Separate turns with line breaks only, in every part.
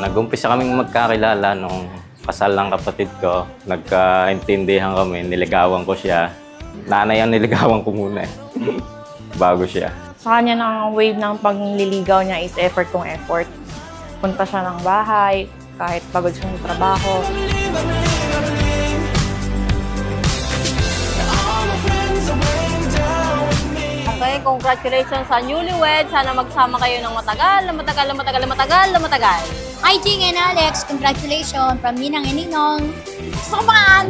Nag-umpisa kaming magkakilala nung kasal ng kapatid ko. Nagkaintindihan kami, niligawan ko siya. Nanay ang niligawan ko muna eh. Bago siya.
Sa kanya ng wave ng pagliligaw niya is effort kung effort. Punta siya ng bahay, kahit pagod siya ng trabaho.
Okay, congratulations sa newlywed. Sana magsama kayo ng matagal.
Hi, Jing and Alex. Congratulations from Ninang and Ninong.
Gusto ko mga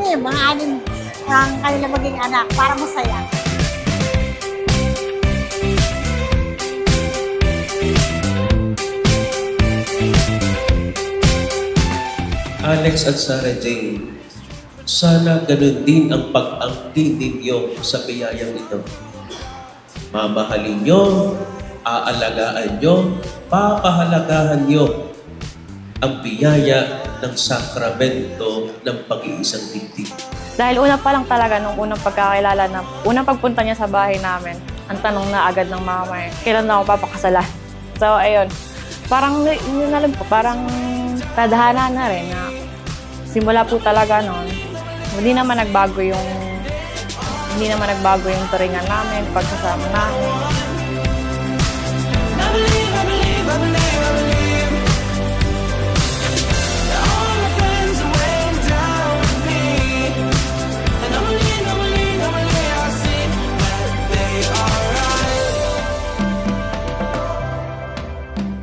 anim ang kanilang maging anak para masaya.
Alex at Sarah Jane, sana ganun din ang pag-angkin ninyo sa biyayang ito. Mamahalin nyo, aalagaan nyo, papahalagahan nyo ang biyaya ng sakramento ng pag-iisang dibdib.
Dahil una pa lang talaga, nung unang pagkakilala na, unang pagpunta niya sa bahay namin, ang tanong na agad ng mama eh, kailan na ako papakasalan? So, ayun. Parang, yun na lang po, parang tadhana na rin na simula po talaga noon, hindi naman nagbago yung turingan namin, pagsasama namin.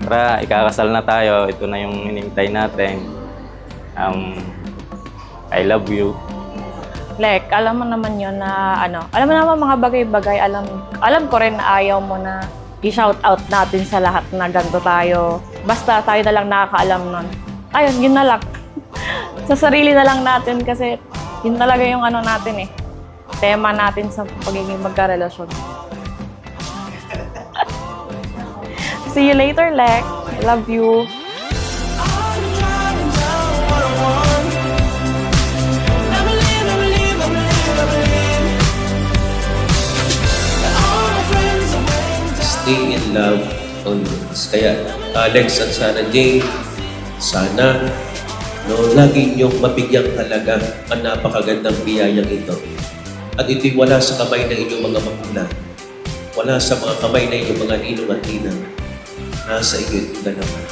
Tara, ikakasal na tayo. Ito na yung hinihintay natin. I love you.
Like, alam mo naman yun na alam mo naman mga bagay-bagay, alam ko rin na ayaw mo na i-shout out natin sa lahat na ganito tayo. Basta tayo na lang nakakaalam nun. Ayun, yun na lang. Sa sarili na lang natin kasi yun talaga yung natin eh. Tema natin sa pagiging magkarelasyon. See you later, Lek. I love you.
Stay in love always. Kaya Alex at Sarah Jane, sana lagi niyong mabigyang halaga ang napakagandang biyayang ito. At ito'y wala sa kamay ng inyong mga magulang. Wala sa mga kamay ng inyong mga ninong at ninang. Nasa iyo ito na naman.